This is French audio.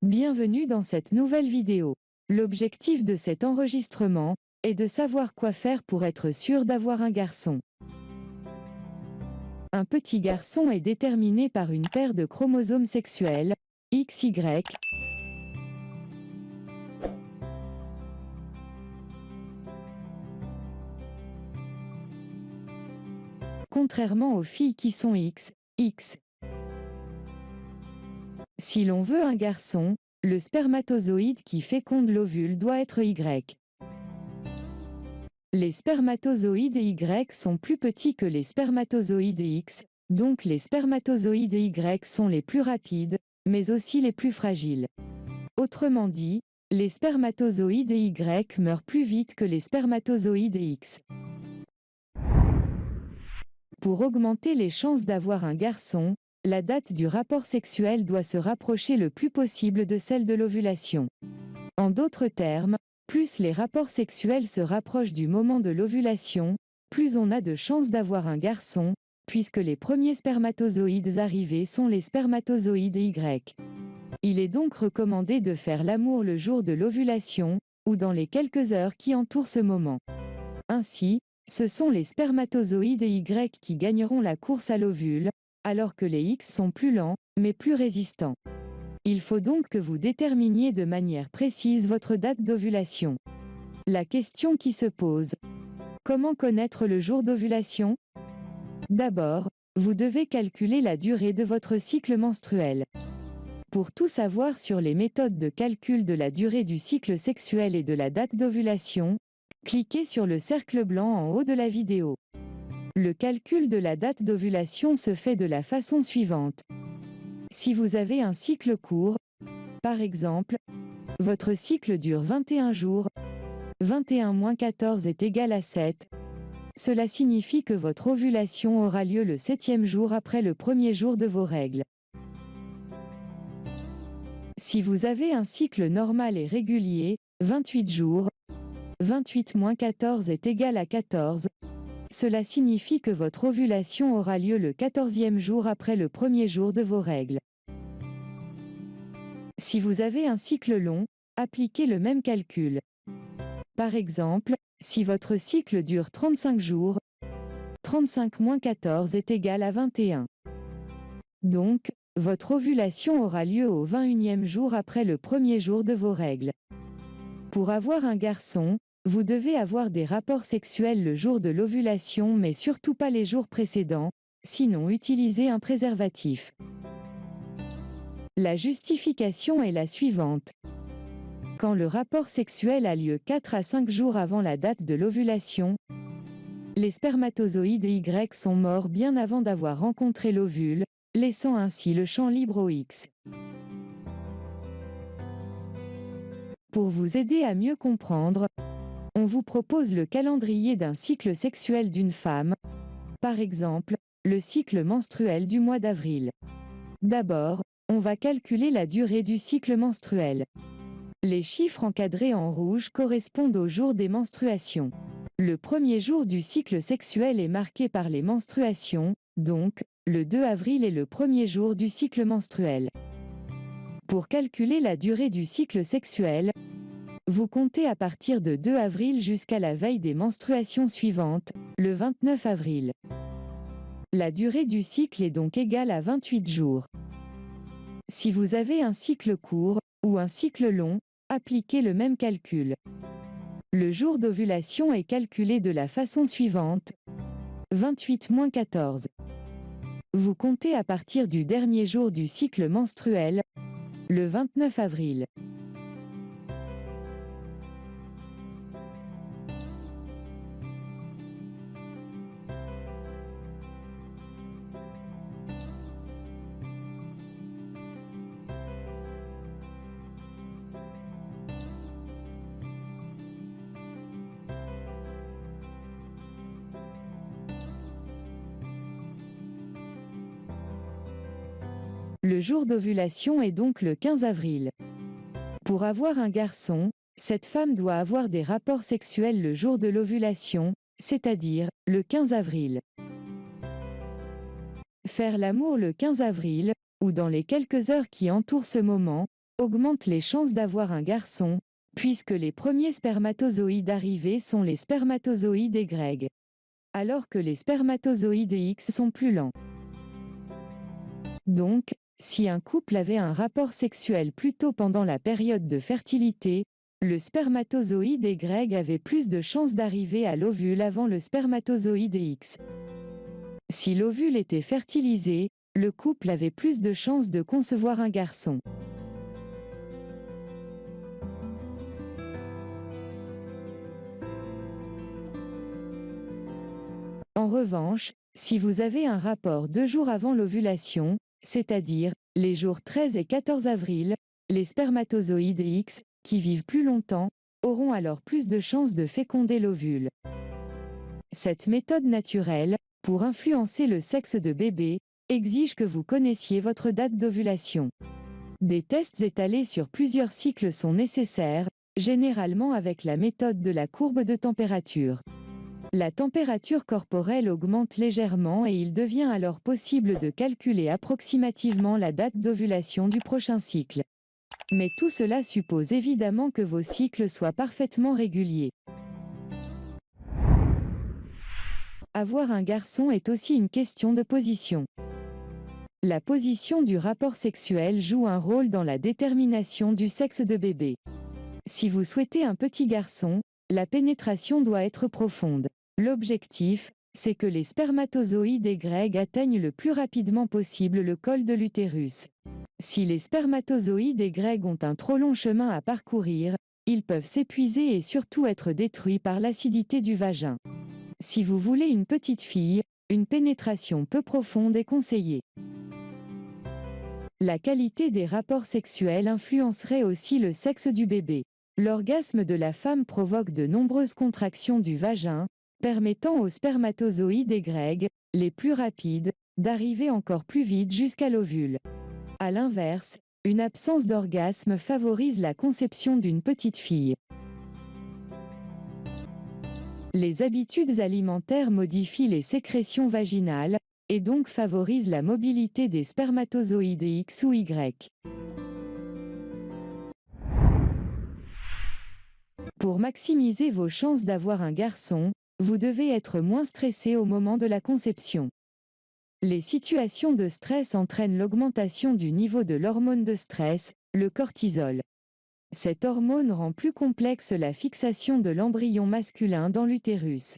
Bienvenue dans cette nouvelle vidéo. L'objectif de cet enregistrement est de savoir quoi faire pour être sûr d'avoir un garçon. Un petit garçon est déterminé par une paire de chromosomes sexuels, XY. Contrairement aux filles qui sont X. Si l'on veut un garçon, le spermatozoïde qui féconde l'ovule doit être Y. Les spermatozoïdes Y sont plus petits que les spermatozoïdes X, donc les spermatozoïdes Y sont les plus rapides, mais aussi les plus fragiles. Autrement dit, les spermatozoïdes Y meurent plus vite que les spermatozoïdes X. Pour augmenter les chances d'avoir un garçon, la date du rapport sexuel doit se rapprocher le plus possible de celle de l'ovulation. En d'autres termes, plus les rapports sexuels se rapprochent du moment de l'ovulation, plus on a de chances d'avoir un garçon, puisque les premiers spermatozoïdes arrivés sont les spermatozoïdes Y. Il est donc recommandé de faire l'amour le jour de l'ovulation, ou dans les quelques heures qui entourent ce moment. Ainsi, ce sont les spermatozoïdes Y qui gagneront la course à l'ovule, alors que les X sont plus lents, mais plus résistants. Il faut donc que vous déterminiez de manière précise votre date d'ovulation. La question qui se pose: comment connaître le jour d'ovulation? D'abord, vous devez calculer la durée de votre cycle menstruel. Pour tout savoir sur les méthodes de calcul de la durée du cycle sexuel et de la date d'ovulation, cliquez sur le cercle blanc en haut de la vidéo. Le calcul de la date d'ovulation se fait de la façon suivante. Si vous avez un cycle court, par exemple, votre cycle dure 21 jours, 21-14 est égal à 7, cela signifie que votre ovulation aura lieu le 7e jour après le premier jour de vos règles. Si vous avez un cycle normal et régulier, 28 jours, 28-14 est égal à 14, cela signifie que votre ovulation aura lieu le 14e jour après le premier jour de vos règles. Si vous avez un cycle long, appliquez le même calcul. Par exemple, si votre cycle dure 35 jours, 35-14 est égal à 21. Donc, votre ovulation aura lieu au 21e jour après le premier jour de vos règles. Pour avoir un garçon, vous devez avoir des rapports sexuels le jour de l'ovulation mais surtout pas les jours précédents, sinon utilisez un préservatif. La justification est la suivante. Quand le rapport sexuel a lieu 4 à 5 jours avant la date de l'ovulation, les spermatozoïdes Y sont morts bien avant d'avoir rencontré l'ovule, laissant ainsi le champ libre aux X. Pour vous aider à mieux comprendre, on vous propose le calendrier d'un cycle sexuel d'une femme, par exemple, le cycle menstruel du mois d'avril. D'abord, on va calculer la durée du cycle menstruel. Les chiffres encadrés en rouge correspondent aux jours des menstruations. Le premier jour du cycle sexuel est marqué par les menstruations, donc, le 2 avril est le premier jour du cycle menstruel. Pour calculer la durée du cycle sexuel, vous comptez à partir de 2 avril jusqu'à la veille des menstruations suivantes, le 29 avril. La durée du cycle est donc égale à 28 jours. Si vous avez un cycle court, ou un cycle long, appliquez le même calcul. Le jour d'ovulation est calculé de la façon suivante: 28-14. Vous comptez à partir du dernier jour du cycle menstruel, le 29 avril. Le jour d'ovulation est donc le 15 avril. Pour avoir un garçon, cette femme doit avoir des rapports sexuels le jour de l'ovulation, c'est-à-dire le 15 avril. Faire l'amour le 15 avril, ou dans les quelques heures qui entourent ce moment, augmente les chances d'avoir un garçon, puisque les premiers spermatozoïdes arrivés sont les spermatozoïdes Y, alors que les spermatozoïdes X sont plus lents. Donc, si un couple avait un rapport sexuel plus tôt pendant la période de fertilité, le spermatozoïde Y avait plus de chances d'arriver à l'ovule avant le spermatozoïde X. Si l'ovule était fertilisé, le couple avait plus de chances de concevoir un garçon. En revanche, si vous avez un rapport 2 jours avant l'ovulation, c'est-à-dire les jours 13 et 14 avril, les spermatozoïdes X, qui vivent plus longtemps, auront alors plus de chances de féconder l'ovule. Cette méthode naturelle, pour influencer le sexe de bébé, exige que vous connaissiez votre date d'ovulation. Des tests étalés sur plusieurs cycles sont nécessaires, généralement avec la méthode de la courbe de température. La température corporelle augmente légèrement et il devient alors possible de calculer approximativement la date d'ovulation du prochain cycle. Mais tout cela suppose évidemment que vos cycles soient parfaitement réguliers. Avoir un garçon est aussi une question de position. La position du rapport sexuel joue un rôle dans la détermination du sexe de bébé. Si vous souhaitez un petit garçon, la pénétration doit être profonde. L'objectif, c'est que les spermatozoïdes Y atteignent le plus rapidement possible le col de l'utérus. Si les spermatozoïdes Y ont un trop long chemin à parcourir, ils peuvent s'épuiser et surtout être détruits par l'acidité du vagin. Si vous voulez une petite fille, une pénétration peu profonde est conseillée. La qualité des rapports sexuels influencerait aussi le sexe du bébé. L'orgasme de la femme provoque de nombreuses contractions du vagin, permettant aux spermatozoïdes Y, les plus rapides, d'arriver encore plus vite jusqu'à l'ovule. À l'inverse, une absence d'orgasme favorise la conception d'une petite fille. Les habitudes alimentaires modifient les sécrétions vaginales, et donc favorisent la mobilité des spermatozoïdes X ou Y. Pour maximiser vos chances d'avoir un garçon, vous devez être moins stressé au moment de la conception. Les situations de stress entraînent l'augmentation du niveau de l'hormone de stress, le cortisol. Cette hormone rend plus complexe la fixation de l'embryon masculin dans l'utérus.